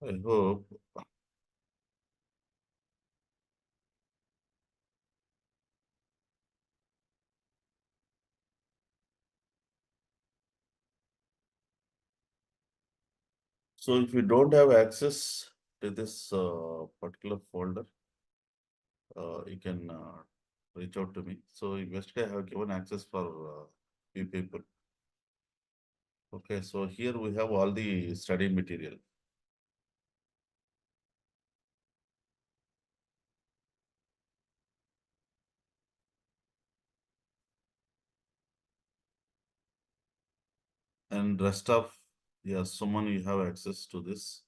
I hope. So if you don't have access to this particular folder, you can reach out to me. So yesterday I have given access for few people. Okay, so here we have all the study material. And rest of, yeah, Suman, you have access to this.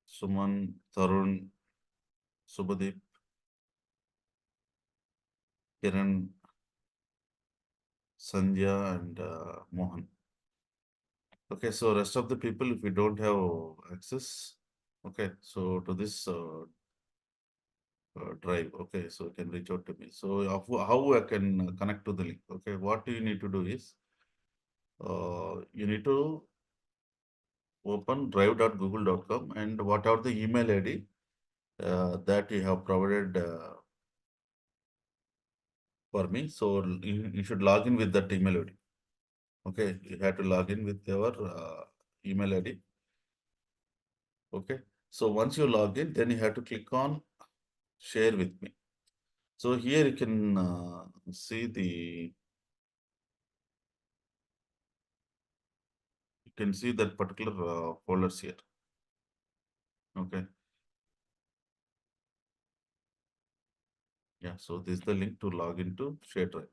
Suman, Tarun, Subhadeep, Kiran, Sandhya, and Mohan. Okay, so rest of the people, if you don't have access, okay, so to this drive, okay, so you can reach out to me. So how I can connect to the link? Okay, what you need to do is you need to open drive.google.com and whatever the email ID that you have provided for me. So you should log in with that email ID. Okay, you have to log in with your email ID. Okay, so once you log in, then you have to click on share with me. So here you can see you can see that particular folders here. Okay, yeah. So this is the link to log into share drive.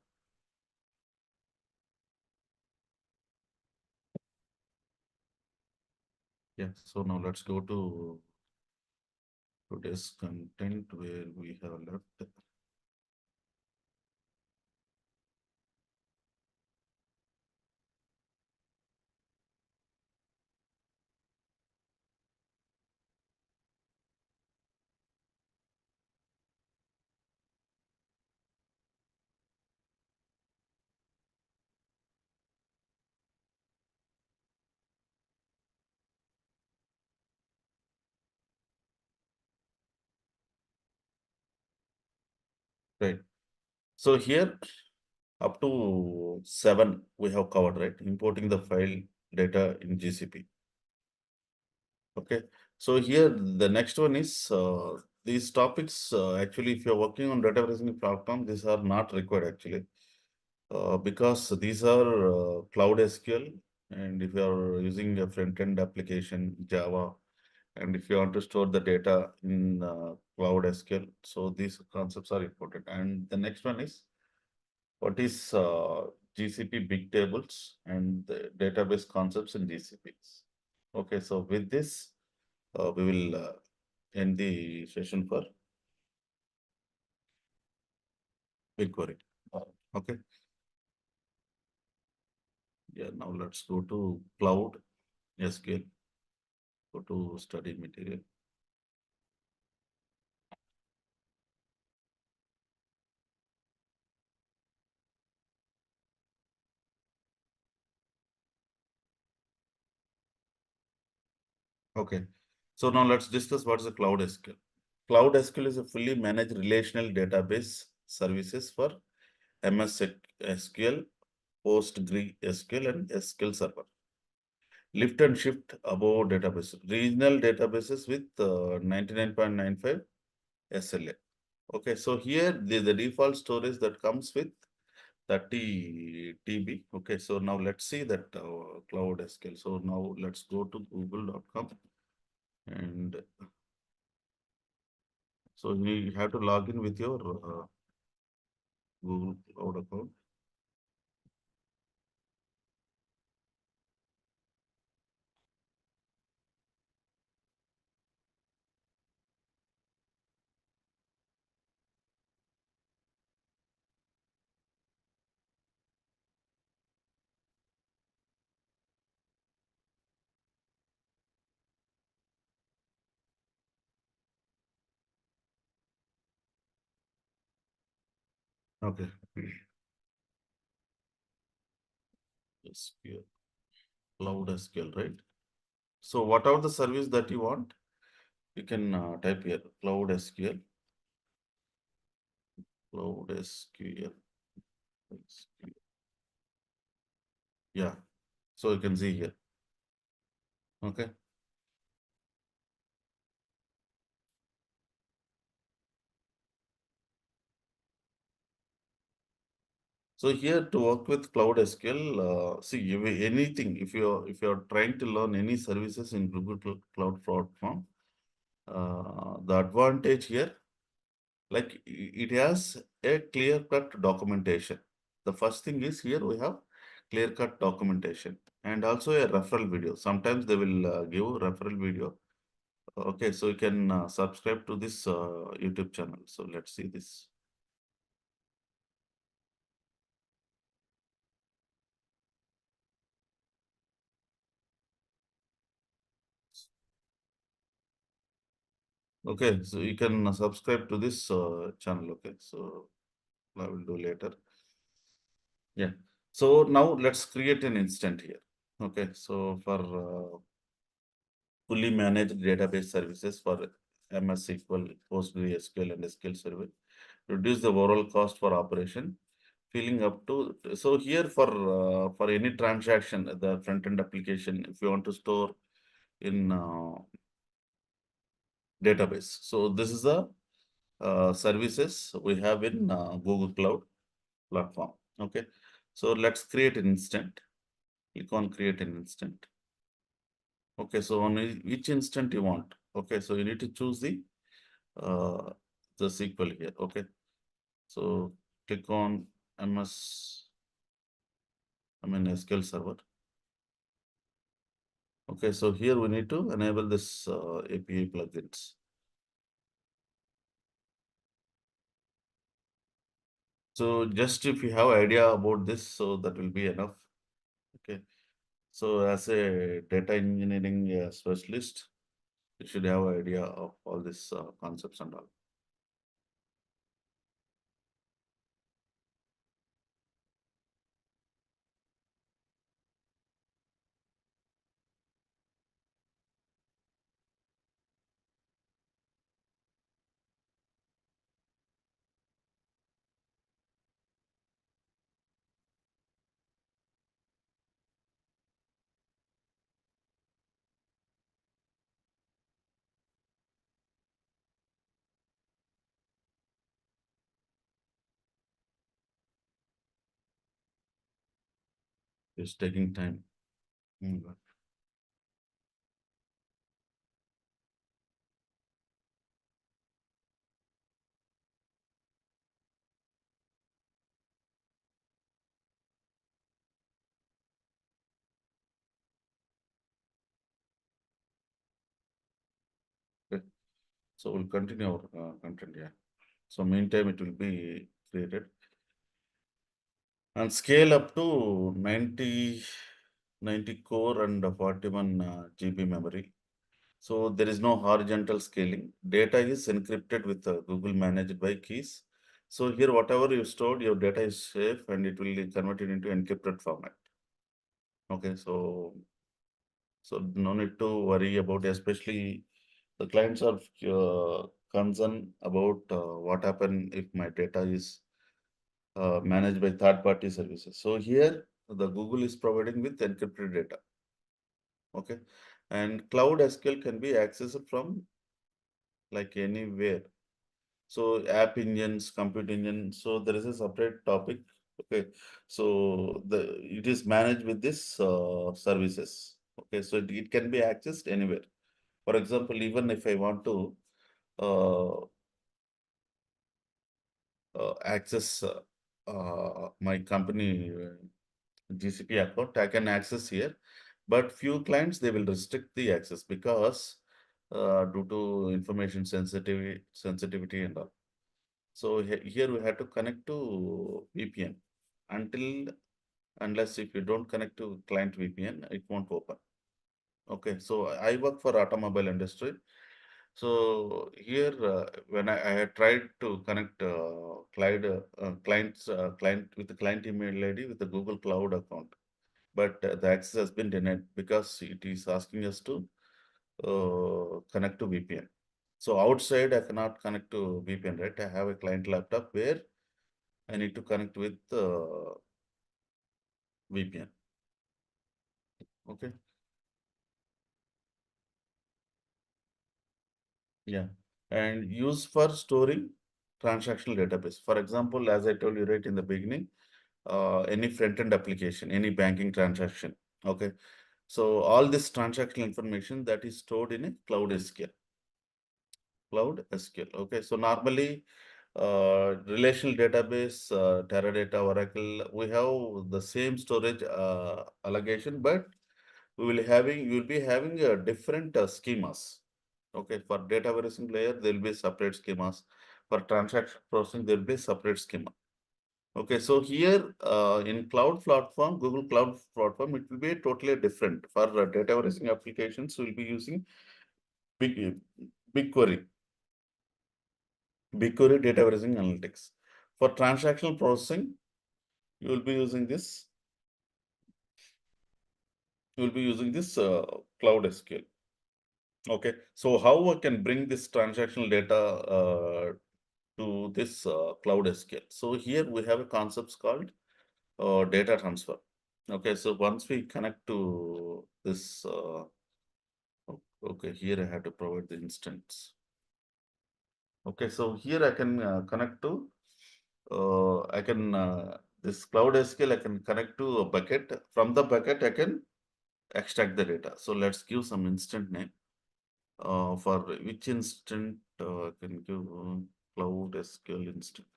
Yeah. So now let's go to today's content where we have left. Right. So here up to 7 we have covered, right? Importing the file data in GCP. Okay. So here the next one is these topics actually if you're working on data warehousing platform, these are not required actually. Because these are cloud SQL, and if you are using a front-end application, Java, and if you want to store the data in cloud SQL, so these concepts are important. And the next one is what is GCP big tables and the database concepts in GCPs. Okay, so with this, we will end the session for BigQuery. Okay, yeah, now let's go to cloud SQL, go to study material. Okay. So now let's discuss what is a Cloud SQL. Cloud SQL is a fully managed relational database services for MS SQL, PostgreSQL, and SQL Server. Lift and shift above database. Regional databases with 99.95 SLA. Okay, so here the default storage that comes with 30 TB. Okay, so now let's see that Cloud SQL. So now let's go to google.com and so you have to log in with your Google Cloud account. Okay. SQL, Cloud SQL, right? So whatever the service that you want, you can type here Cloud SQL, Cloud SQL. Yeah, so you can see here. Okay. So here to work with Cloud SQL, see anything if you're trying to learn any services in Google Cloud Platform, the advantage here, like it has a clear-cut documentation. The first thing is here we have clear-cut documentation and also a referral video. Sometimes they will give referral video. Okay, so you can subscribe to this YouTube channel. So let's see this. Okay, so you can subscribe to this channel. Okay, so I will do later. Yeah. So now let's create an instant here. Okay, so for fully managed database services for MS SQL, PostgreSQL, and SQL Server, reduce the overall cost for operation, filling up to. So here for any transaction, the front end application, if you want to store in database. So this is the services we have in Google Cloud Platform. Okay, so let's create an instant. Click on create an instant. Okay, so on which instant you want. Okay, so you need to choose uh, the SQL here. Okay, so click on SQL Server. Okay, so here we need to enable this API plugins. So just if you have idea about this, so that will be enough. Okay, so as a data engineering specialist, you should have idea of all these concepts and all. It's taking time. Mm. Okay. So we'll continue our content. Yeah. So meantime, it will be created and scale up to 90 core and 41 GB memory. So there is no horizontal scaling. Data is encrypted with Google managed by keys. So here, whatever you stored, your data is safe and it will be converted into encrypted format. Okay, so no need to worry about, especially the clients are concerned about what happen if my data is managed by third-party services. So here, the Google is providing with encrypted data. Okay, and Cloud SQL can be accessed from like anywhere. So app engines, compute engine. So there is a separate topic. Okay, so it is managed with this services. Okay, so it can be accessed anywhere. For example, even if I want to uh, access my company GCP account, I can access here. But few clients, they will restrict the access because due to information sensitivity and all. So here we have to connect to VPN. Unless if you don't connect to client VPN, it won't open. Okay, so I work for automobile industry. So here, when I had tried to connect client with the client email ID with the Google Cloud account, but the access has been denied because it is asking us to connect to VPN. So outside, I cannot connect to VPN, right? I have a client laptop where I need to connect with VPN. Okay. Yeah. And use for storing transactional database. For example, as I told you right in the beginning, any front-end application, any banking transaction. Okay. So all this transactional information that is stored in a cloud SQL. Cloud SQL. Okay. So normally, relational database, Teradata, Oracle, we have the same storage allocation, but we will be having different schemas. Okay, for data warehousing layer, there will be separate schemas. For transaction processing, there will be separate schema. Okay, so here in cloud platform, Google Cloud Platform, it will be totally different. For data warehousing applications, we'll be using Big BigQuery, BigQuery data warehousing analytics. For transactional processing, you will be using this. You will be using this Cloud SQL. Okay, so how I can bring this transactional data to this Cloud SQL? So here we have a concepts called data transfer. Okay, so once we connect to this, okay, here I have to provide the instance. Okay, so here I can connect to, this Cloud SQL, I can connect to a bucket. From the bucket, I can extract the data. So let's give some instant name. For which instant I can give Cloud SQL instant.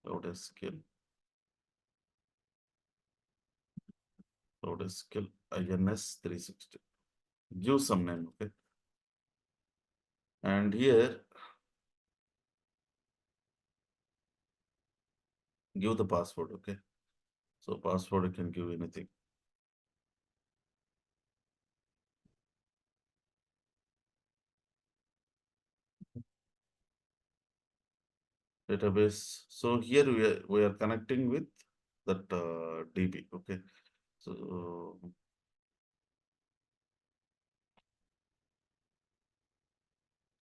Cloud SQL. Cloud SQL INS 360. Give some name, okay? And here, give the password, okay? So password you can give anything. Database. So here we are connecting with that DB, okay?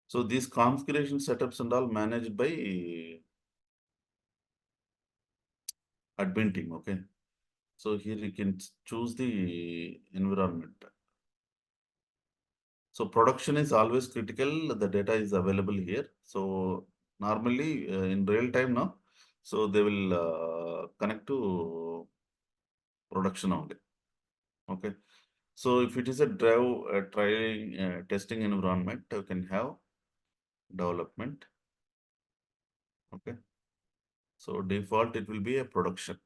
So these configuration setups and all managed by admin team, okay? So here you can choose the environment. So production is always critical. The data is available here. So normally in real time now, so they will connect to production only. Okay. So if it is a trialing, testing environment, you can have development. Okay. So default, it will be a production.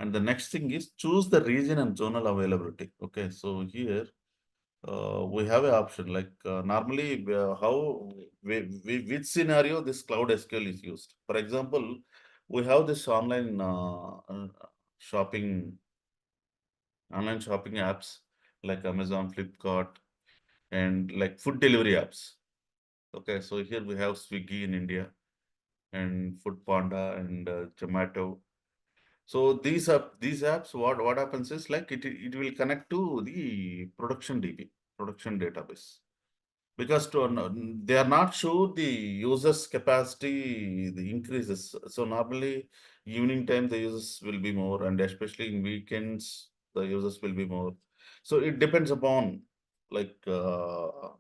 And the next thing is choose the region and zonal availability. Okay. So here we have an option like normally which scenario this Cloud SQL is used. For example, we have this shopping online shopping apps like Amazon, Flipkart, and like food delivery apps. Okay, so here we have Swiggy in India and Food Panda and Zomato. So these apps, what happens is like it will connect to the production DB, production database. Because they are not sure the users capacity the increases. So normally evening time the users will be more, and especially in weekends the users will be more. So it depends upon like the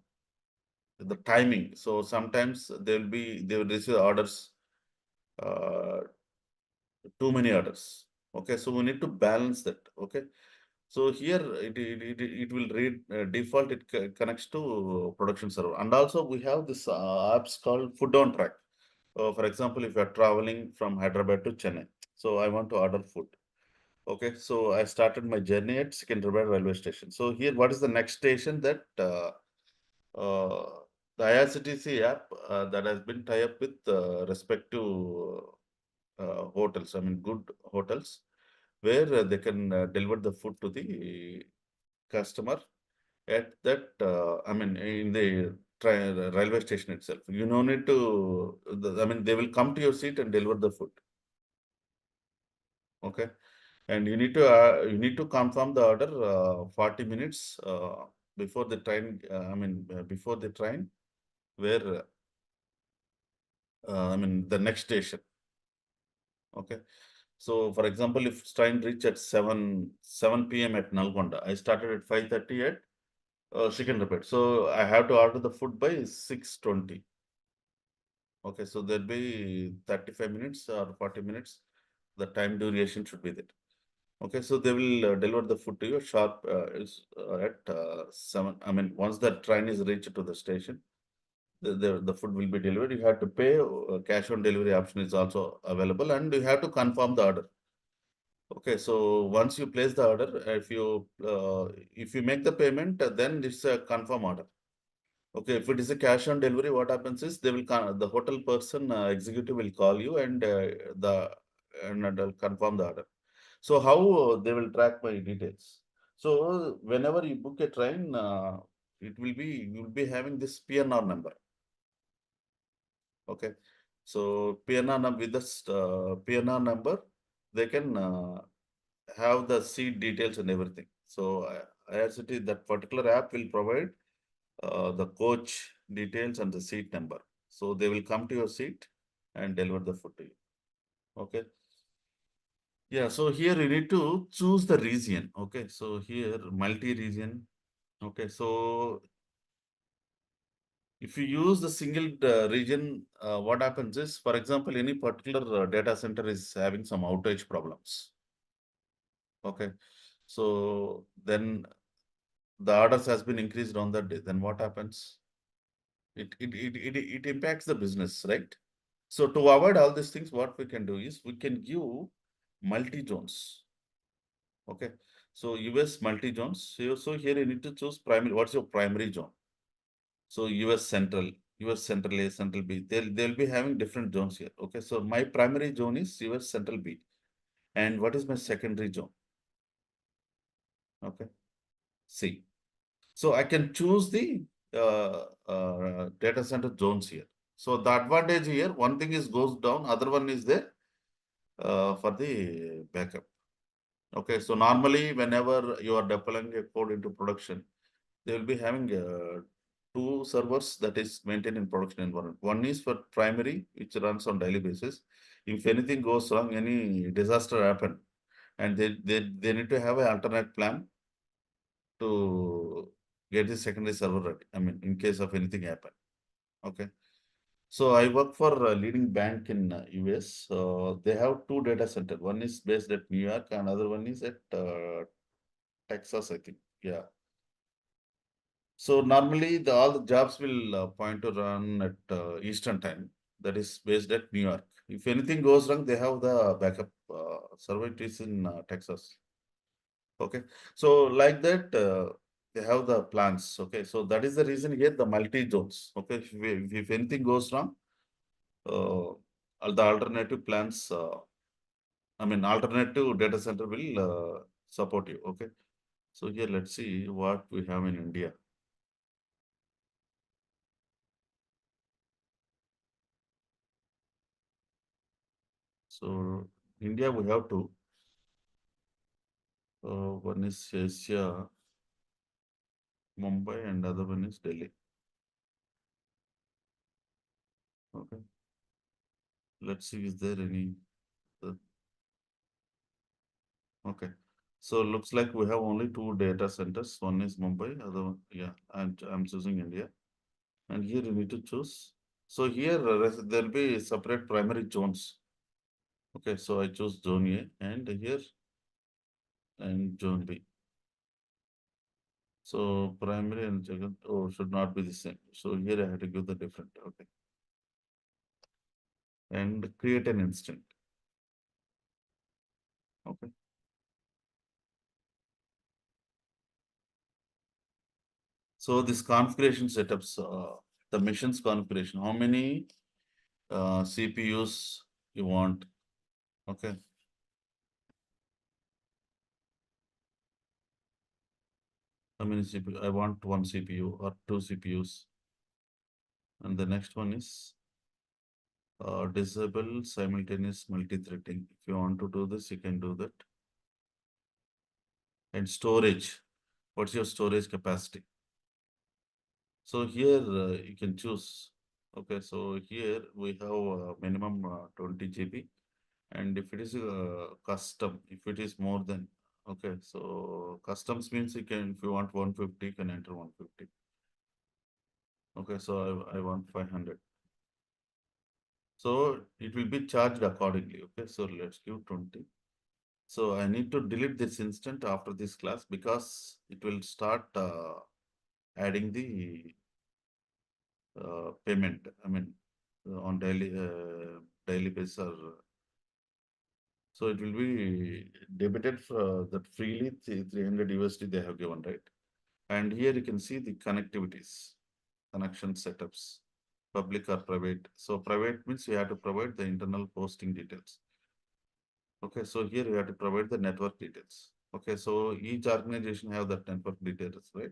timing. So sometimes they will receive orders, uh, too many orders. Okay, so we need to balance that. Okay, so here it will read default, it connects to production server. And also we have this apps called food on track. For example, if you are traveling from Hyderabad to Chennai, so I want to order food. Okay, so I started my journey at Secunderabad railway station. So here, what is the next station that uh, the IRCTC app that has been tied up with respect to hotels, I mean good hotels, where they can deliver the food to the customer at that, I mean, in the railway station itself. You no need to, I mean, they will come to your seat and deliver the food. Okay. And you need to confirm the order 40 minutes before the train. Before the train, where the next station. Okay. So, for example, if train reach at 7 p.m. at Nalgonda, I started at 5:30 at Second. So I have to order the food by 6:20. Okay, so there'll be 35 minutes or 40 minutes. The time duration should be there. Okay, so they will deliver the food to you sharp at 7. Once the train is reached to the station, the food will be delivered. You have to pay. Cash on delivery option is also available, and you have to confirm the order. Okay, so once you place the order, if you make the payment, then it's a confirm order. Okay, if it is a cash on delivery, what happens is the hotel person executive will call you and they'll confirm the order. So how they will track my details? So whenever you book a train, you will be having this PNR number. Okay, so with this PNR number, they can have the seat details and everything. So IRCT, that particular app will provide the coach details and the seat number. So they will come to your seat and deliver the food to you. Okay. Yeah. So here you need to choose the region. Okay. So here multi-region. Okay. So if you use the single region, what happens is, for example, any particular data center is having some outage problems. Okay. So then the orders has been increased on that day. Then what happens? It impacts the business, right? So to avoid all these things, what we can do is we can give multi-zones. Okay. So US multi-zones. So here you need to choose primary. What's your primary zone? So US Central A, Central B. They'll be having different zones here. Okay. So my primary zone is US Central B. And what is my secondary zone? Okay. C. So I can choose the data center zones here. So the advantage here, one thing is goes down, other one is there for the backup. Okay, so normally whenever you are deploying a code into production, they will be having two servers that is maintained in production environment. One is for primary, which runs on daily basis. If anything goes wrong, any disaster happen, and they need to have an alternate plan to get the secondary server ready. In case of anything happen. Okay. So I work for a leading bank in US. They have two data center. One is based at New York, and another one is at Texas, I think. Yeah. So normally all the jobs will point to run at Eastern time. That is based at New York. If anything goes wrong, they have the backup server. It is in Texas. Okay. So like that, they have the plans. Okay. So that is the reason here the multi zones. Okay. If anything goes wrong, all the alternative plans, alternative data center will support you. Okay. So here, let's see what we have in India. So India, we have two. One is Asia, Mumbai, and other one is Delhi. Okay. Let's see, is there any? uh, Okay. So looks like we have only two data centers. One is Mumbai, other one, yeah, and I'm choosing India. And here you need to choose. So here there'll be separate primary zones. Okay, so I choose zone A and here and zone B. So primary and second, oh, should not be the same. So here I have to give the different. Okay. And create an instant. Okay. So this configuration setups, the missions configuration, how many CPUs you want? Okay. How many CPU? I want one CPU or two CPUs. And the next one is disable simultaneous multi-threading. If you want to do this, you can do that. And storage. What's your storage capacity? So here you can choose. Okay, so here we have minimum 20 GB, and if it is custom, if it is more than, okay, so customs means you can, if you want 150, you can enter 150. Okay, so I want 500. So it will be charged accordingly. Okay, so let's give 20. So I need to delete this instant after this class because it will start adding the payment. I mean, on daily basis. So it will be debited for that freely 300 USD they have given, right? And here you can see the connectivities, connection setups, public or private. So private means you have to provide the internal hosting details. Okay, so here you have to provide the network details. Okay, so each organization have that network details, right?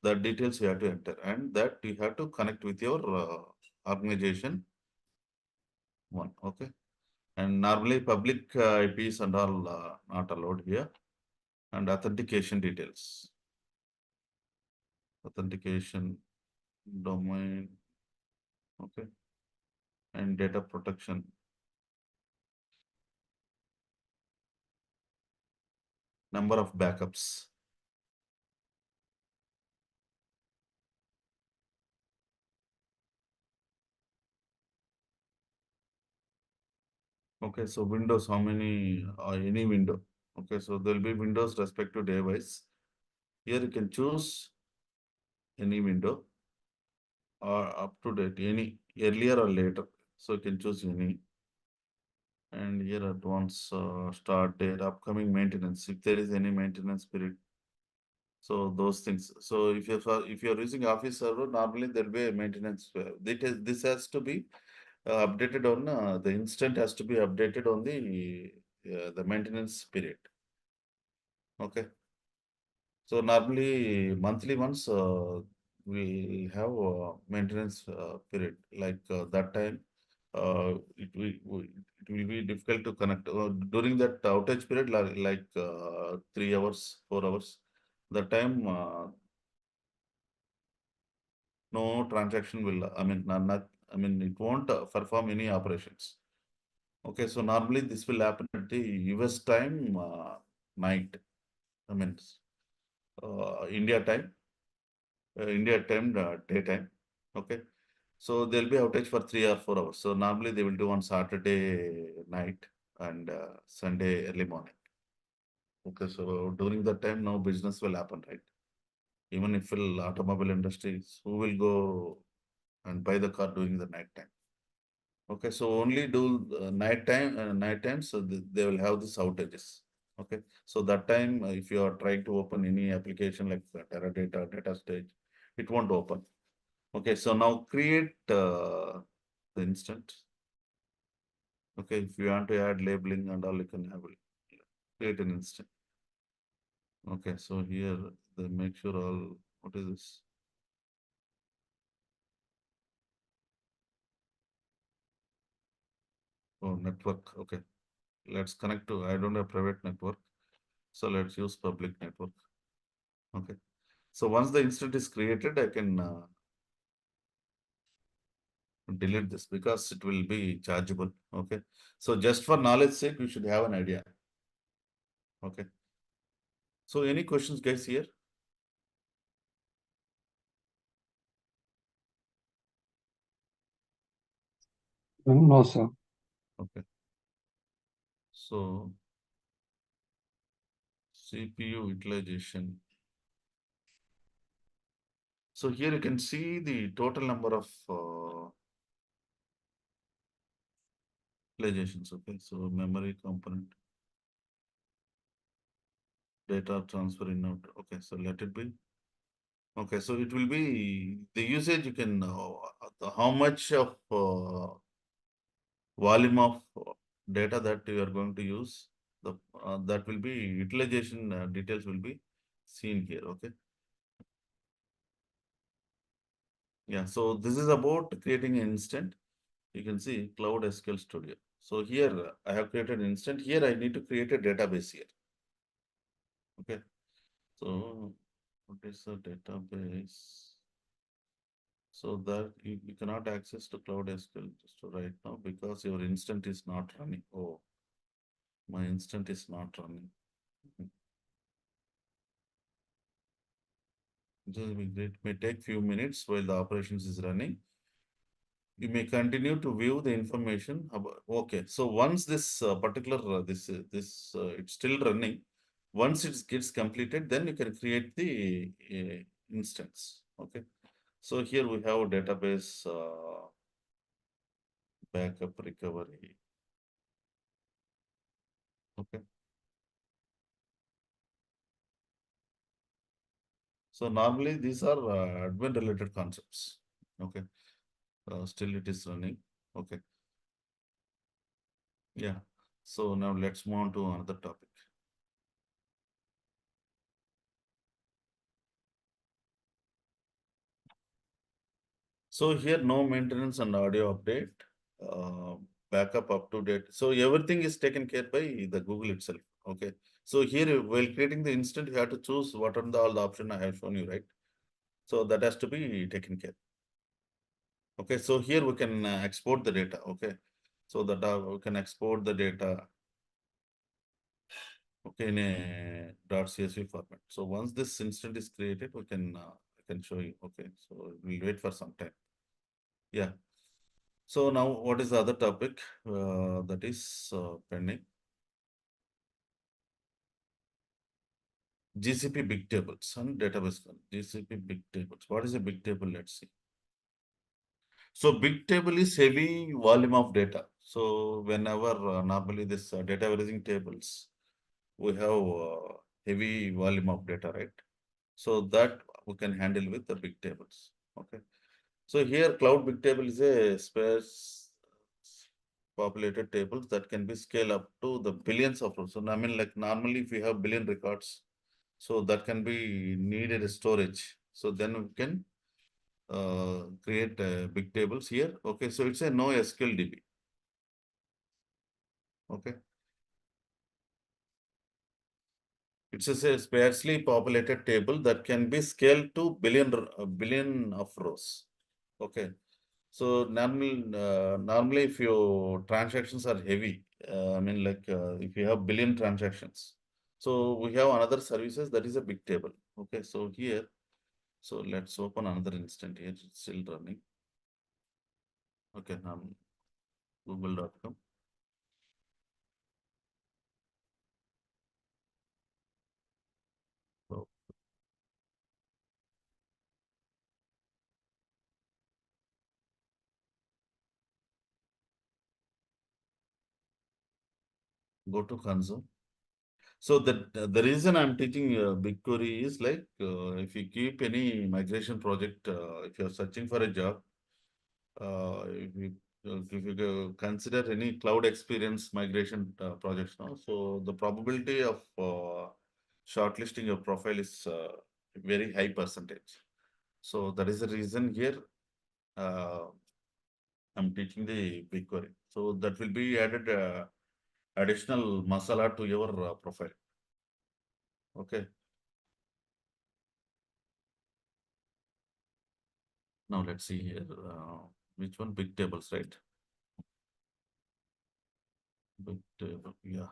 The details you have to enter, and that you have to connect with your organization one. Okay, and normally public IPs and all not allowed here, and authentication details, authentication domain. Okay, and data protection, number of backups. Okay, so Windows, how many, any window. Okay, so there will be Windows respective device. Here you can choose any window or up to date, any earlier or later. So you can choose any. And here advance start date, upcoming maintenance, if there is any maintenance period. So those things. So if you're using Office server, normally there will be a maintenance. This has to be updated on the instant has to be updated on the maintenance period. Okay. So normally monthly once we have maintenance period, like that time it will be difficult to connect during that outage period, like 3 hours, 4 hours. That time no transaction will, I mean, not, I mean, it won't perform any operations. Okay, so normally this will happen at the US time night. I mean, India time, daytime. Okay. So there'll be outage for 3 or 4 hours. So normally they will do on Saturday night and Sunday early morning. Okay, so during that time, no business will happen, right? Even if automobile industries, who will go and buy the car during the night time? Okay, so only do night time, so they will have these outages. Okay, so that time, if you are trying to open any application like Teradata, data stage, it won't open. Okay, so now create the instance. Okay, if you want to add labeling and all, you can have it. Create an instance. Okay, so here they make sure all, what is this? Oh, network. Okay, let's connect to, I don't have private network. So let's use public network. Okay, so once the instance is created, I can delete this because it will be chargeable. Okay, so just for knowledge sake, we should have an idea. Okay, so any questions, guys, here? No, sir. Okay, so CPU utilization. So here you can see the total number of utilizations. Okay, so memory component, data transfer in out. Okay, so let it be. Okay, so it will be the usage. You can how much of volume of data that you are going to use. The that will be utilization details will be seen here. Okay. Yeah. So this is about creating an instant. You can see Cloud SQL Studio. So here I have created an instant. Here I need to create a database here. Okay. So what is the database? So that you cannot access to Cloud SQL just right now because your instant is not running. Oh, my instant is not running. It may take few minutes while the operations is running. You may continue to view the information about, okay. So once this particular, it's still running. Once it gets completed, then you can create the instance. Okay. So here we have a database backup recovery. Okay. So normally these are admin related concepts. Okay. Still it is running. Okay. Yeah. So now let's move on to another topic. So here no maintenance and audio update, uh, backup up to date. So everything is taken care by the Google itself. Okay. So here while creating the instant, you have to choose what are all the option I have shown you, right? So that has to be taken care. Okay. So here we can export the data. Okay. So that we can export the data. Okay, in a .csv format. So once this instant is created, I can show you. Okay. So we'll wait for some time. Yeah. So now what is the other topic that is pending? GCP big tables and database. GCP big tables. What is a big table? Let's see. So big table is heavy volume of data. So whenever normally this data warehousing tables, we have heavy volume of data, right? So that we can handle with the big tables. Okay. So here cloud big table is a space populated tables that can be scaled up to the billions of rows. So I mean like normally if we have billion records, so that can be needed storage. So then we can create big tables here. Okay, so it's a no SQL DB. Okay. It's a sparsely populated table that can be scaled to billion of rows. Okay. So normally if your transactions are heavy, I mean like if you have billion transactions, so we have another services that is a big table. Okay, so here, so let's open another instant here. It's still running. Okay, now google.com. So go to console. So the reason I'm teaching BigQuery is like if you keep any migration project, if you're searching for a job, if you consider any cloud experience migration projects now, so the probability of shortlisting your profile is very high percentage. So that is the reason here uh, I'm teaching the BigQuery. So that will be added additional masala to your profile. Okay. Now let's see here. Which one? Big tables, right? Big table. Yeah.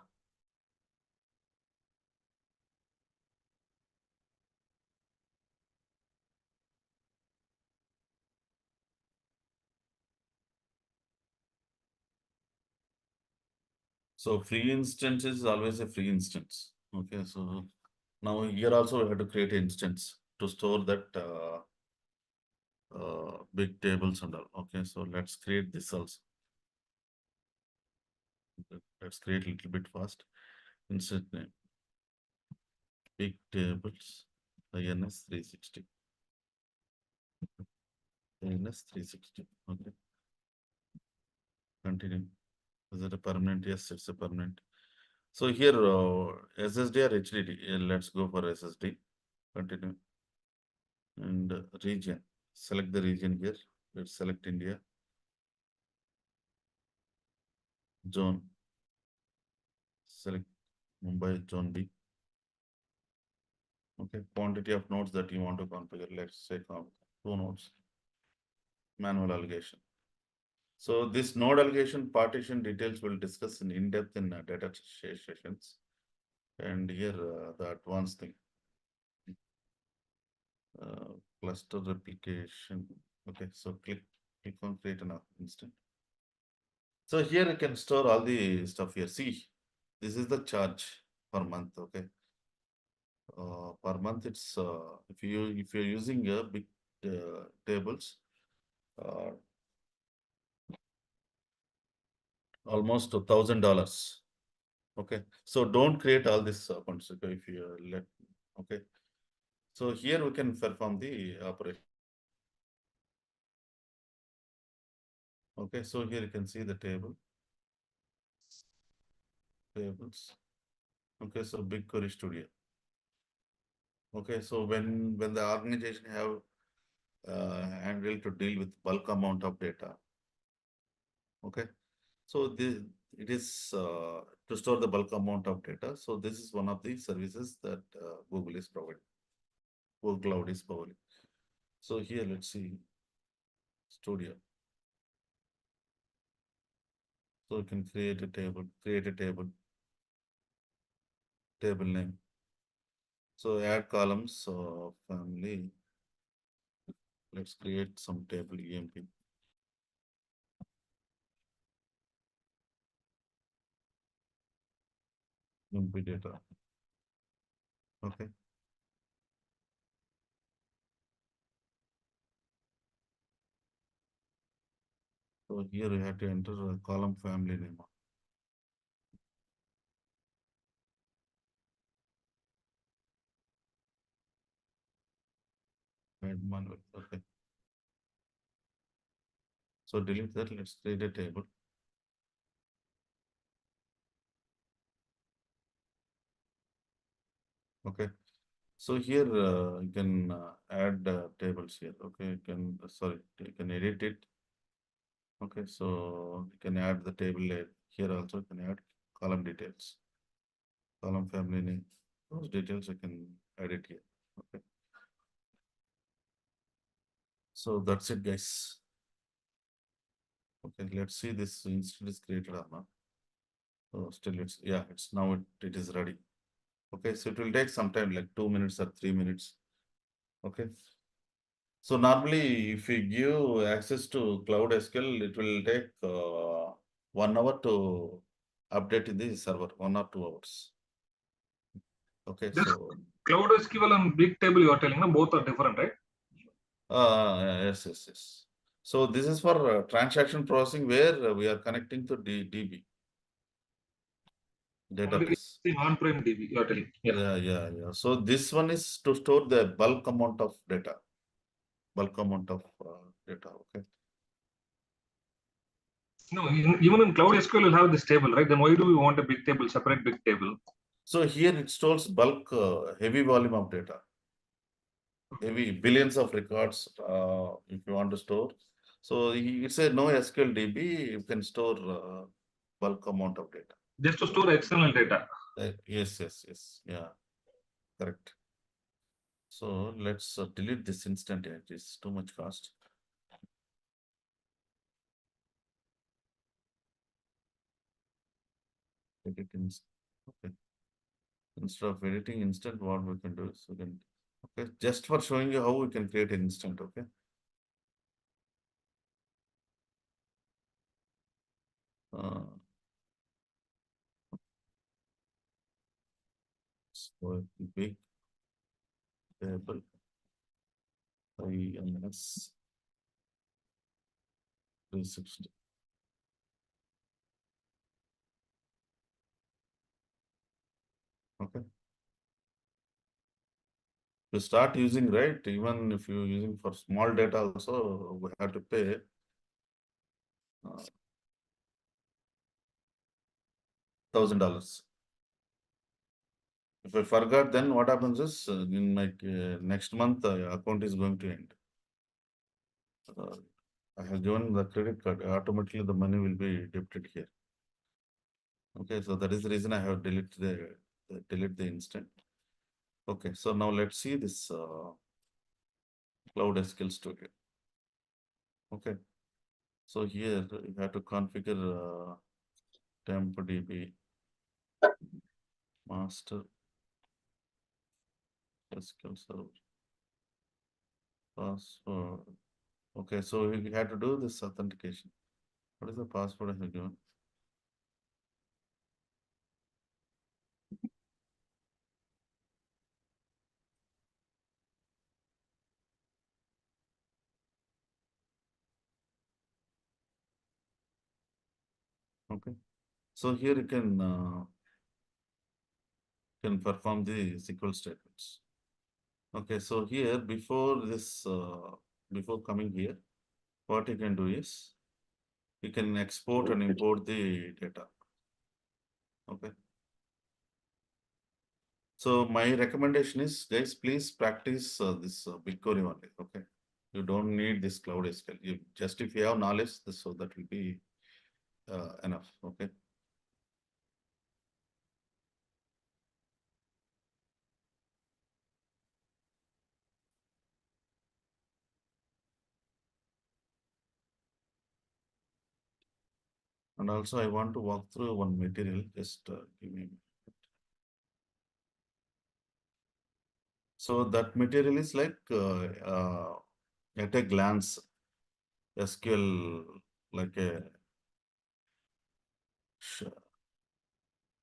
So free instance is always a free instance. Okay. So now here also we have to create an instance to store that big tables and all. Okay. So let's create this also. Let's create a little bit fast. Insert name. Big tables. INS 360. INS 360. Okay. Continue. Is it a permanent? Yes, it's a permanent. So here SSD or HDD. Let's go for SSD. Continue. And region. Select the region here. Let's select India. Zone. Select Mumbai zone B. Okay, quantity of nodes that you want to configure. Let's say 2 nodes, manual allocation. So this node allocation partition details will discuss in depth in data sessions. And here the advanced thing, uh, cluster replication. Okay, so click on create an instant. So here you can store all the stuff here. See, this is the charge per month. Okay, per month it's if you're using big tables, uh, almost $1,000. Okay, so don't create all this accounts. Okay, if you let. Okay, so here we can perform the operation. Okay, so here you can see the tables. Okay, so BigQuery Studio. Okay, so when the organization have handled to deal with bulk amount of data. Okay, so this it is to store the bulk amount of data. So this is one of the services that Google is providing. Google Cloud is providing. So here let's see Studio. So you can create a table name. So add columns of family. Let's create some table EMP. EMP data. Okay. So here you have to enter a column family name. Add manual. Okay. So delete that. Let's create a table. Okay. So here you can add tables here. Okay. You can sorry, you can edit it. Okay. So you can add the table layer. Here also you can add column details. Column family name. Those details I can add it here. Okay. So that's it, guys. Okay, let's see this instant is created or not. So still it's now it is ready. Okay, so it will take some time, like 2 minutes or 3 minutes. Okay. So normally if you give access to Cloud SQL, it will take 1 hour to update in the server, 1 or 2 hours. Okay, This so Cloud SQL and big table you are telling, no, both are different, right? yes. So this is for transaction processing where we are connecting to DB Only database. on-prem DB you are telling. Yeah. Yeah. So this one is to store the bulk amount of data. Data. Okay. No, even in Cloud SQL you'll have this table, right? Then why do we want a big table, separate big table? So here it stores bulk, heavy volume of data, heavy billions of records. If you want to store, so it's a no SQL DB. You can store bulk amount of data. Just to store external data. Yes. Yeah, correct. So let's delete this instant. It is too much cost. Edit okay. Instead of editing instant, what we can do is we can, okay, just for showing you how we can create an instant. Okay. Uh, so big table INS 360. Okay. To start using, right? Even if you're using for small data also, we have to pay $1,000. If I forgot, then what happens is in my next month, account is going to end. I have given the credit card, automatically the money will be debited here. Okay, so that is the reason I have delete the instant. Okay, so now let's see this Cloud SQL Studio. Okay, so here you have to configure temp DB master SQL server password. Okay, so we had to do this authentication. What is the password I have given? Okay, so here you can perform the SQL statements. Okay, so here before this, before coming here, what you can do is you can export and import the data. Okay. So my recommendation is, guys, please practice this BigQuery only. Okay. You don't need this Cloud SQL. You just if you have knowledge, so that will be enough. Okay. And also I want to walk through one material. Just give me. So that material is like at a glance SQL, like a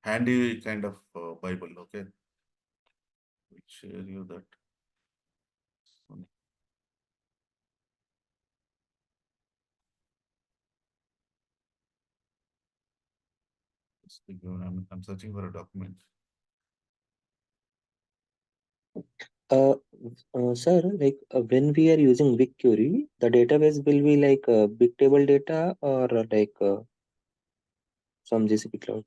handy kind of Bible. Okay. We'll share you that. I'm searching for a document. Sir, like when we are using BigQuery, the database will be like big table data or like from GCP Cloud.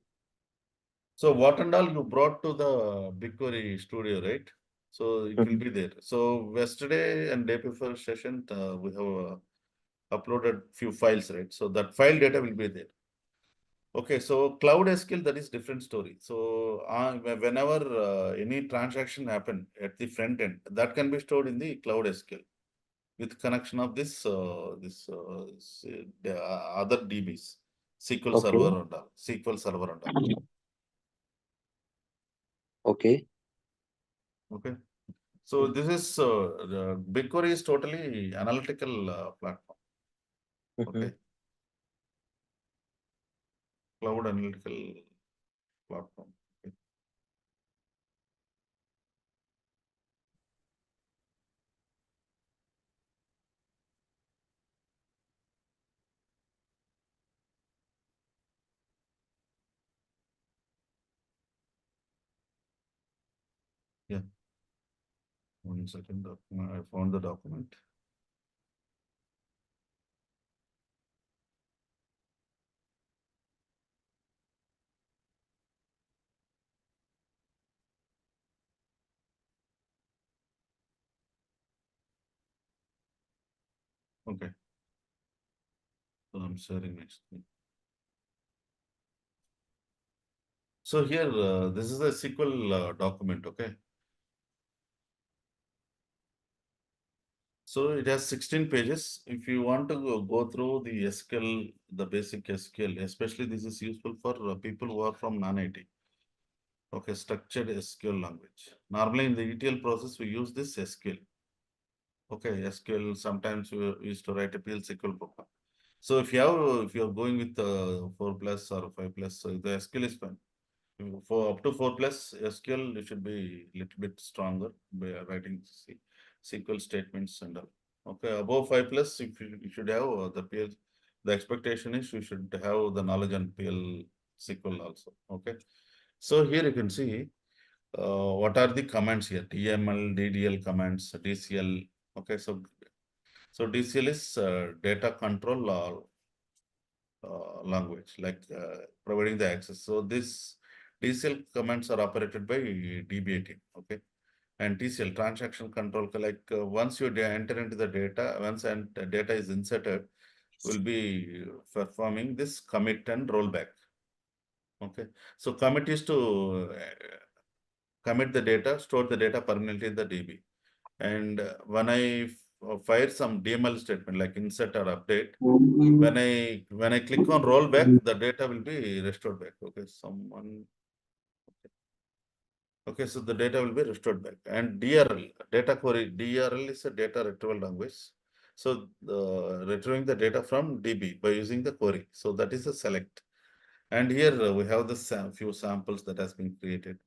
So what and all you brought to the BigQuery studio, right? So it will be there. So yesterday and day before session, we have uploaded few files, right? So that file data will be there. Okay, so Cloud SQL, that is different story. So whenever any transaction happen at the front end, that can be stored in the Cloud SQL with connection of this the other DBs, SQL Okay. Server and all, SQL Server and all. Okay. Okay. So this is the BigQuery is totally analytical platform. Okay. Cloud analytical platform. Okay. Yeah. 1 second. I found the document. Okay. So I'm sharing next. So here, this is a SQL document. Okay. So it has 16 pages. If you want to go through the SQL, the basic SQL, especially this is useful for people who are from non-IT. Okay, structured SQL language. Normally in the ETL process, we use this SQL. Okay, SQL, sometimes we used to write a PL SQL program. So if you're going with 4 plus or 5 plus, so the SQL is fine. For up to 4 plus SQL, you should be a little bit stronger by writing SQL statements and all. Okay, above 5 plus, if you should have the PL, the expectation is you should have the knowledge on PL SQL also. Okay, so here you can see what are the commands here: DML, DDL commands, DCL. Okay, so DCL is data control language, like providing the access. So this DCL commands are operated by DB18. Okay, and TCL transaction control, like once you enter into the data, once data is inserted, will be performing this commit and rollback. Okay, so commit is to commit the data, store the data permanently in the DB. And when I fire some DML statement like insert or update, when I click on rollback, the data will be restored back. Okay, okay, so the data will be restored back. And DRL, data query, DRL is a data retrieval language. So retrieving the data from DB by using the query. So that is a select. And here we have the few samples that has been created.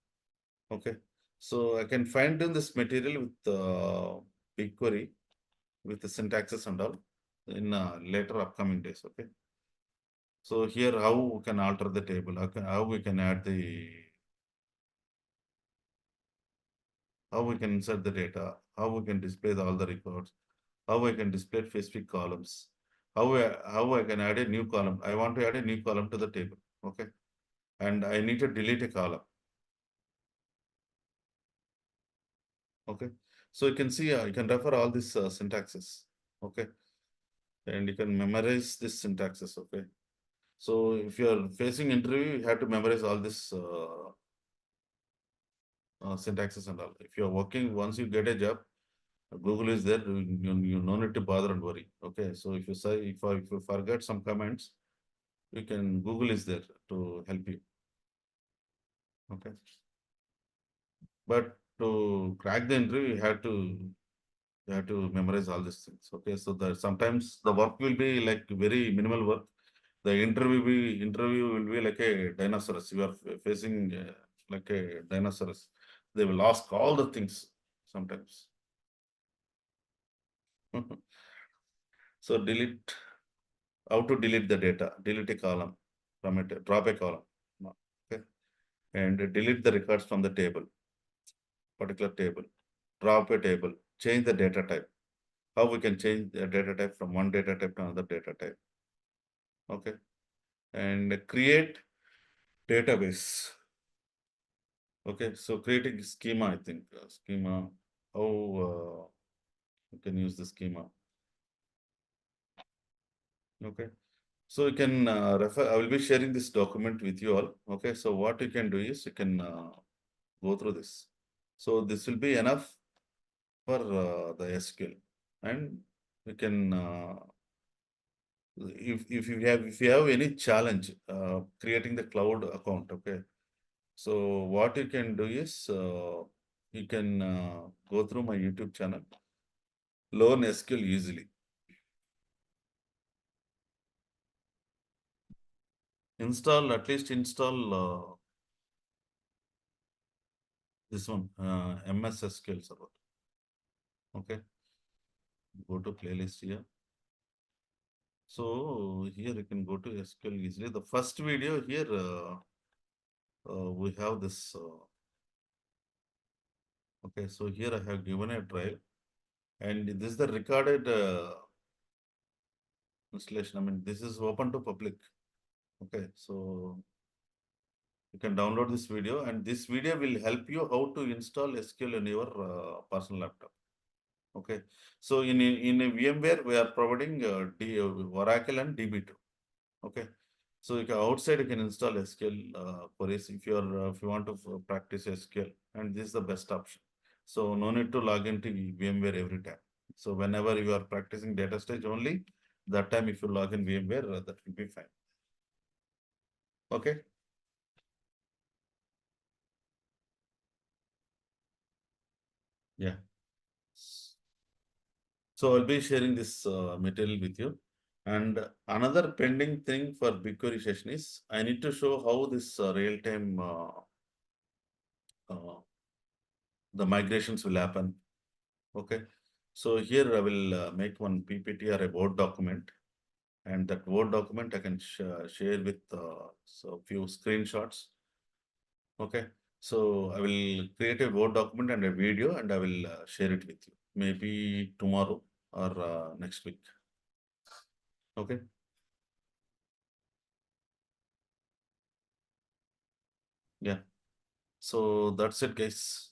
Okay, so I can find in this material with BigQuery with the syntaxes and all in later upcoming days. Okay, so here how we can alter the table, how we can add the, how we can insert the data, how we can display all the records, how I can display specific columns, how I can add a new column. I want to add a new column to the table. Okay, and I need to delete a column. Okay, so you can see you can refer all these syntaxes. Okay, and you can memorize this syntaxes. Okay, so if you are facing interview, you have to memorize all this syntaxes and all. If you are working, once you get a job, Google is there. You no need to bother and worry. Okay, so if you say if you forget some comments, you can Google is there to help you. Okay, but to crack the interview, you have to memorize all these things. Okay, so sometimes the work will be like very minimal work. The interview will be like a dinosaurus. You are facing like a dinosaurus. They will ask all the things sometimes. So delete, how to delete the data, delete a column from it, drop a column. Okay, and delete the records from the table, particular table, drop a table, change the data type. How we can change the data type from one data type to another data type. Okay, and create database. Okay, so creating schema, I think schema, how you can use the schema. Okay, so you can refer, I will be sharing this document with you all. Okay, so what you can do is you can go through this. So this will be enough for the SQL, and you can if you have any challenge creating the cloud account. Okay, so what you can do is you can go through my YouTube channel, learn SQL easily. At least install this one, MS SQL Server. Okay, go to playlist here. So here you can go to SQL easily. The first video here, we have this. Okay, so here I have given a trial, and this is the recorded installation. I mean, this is open to public. Okay, so you can download this video, and this video will help you how to install SQL in your personal laptop. Okay, so in a VMware we are providing Oracle and DB2. Okay, so you can, outside you can install SQL queries if you want to practice SQL, and this is the best option. So no need to log into VMware every time. So whenever you are practicing data stage only, that time if you log in VMware, that will be fine. Okay. Yeah. So I'll be sharing this material with you. And another pending thing for BigQuery session is I need to show how this real-time the migrations will happen. Okay. So here I will make one PPT or a Word document, and that Word document I can share with so few screenshots. Okay. So I will create a Word document and a video, and I will share it with you maybe tomorrow or next week. Okay. Yeah. So that's it, guys.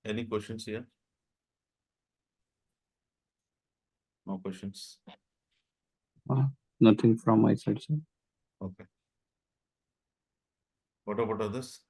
Any questions here? No questions. Nothing from my side, sir. Okay. What about others?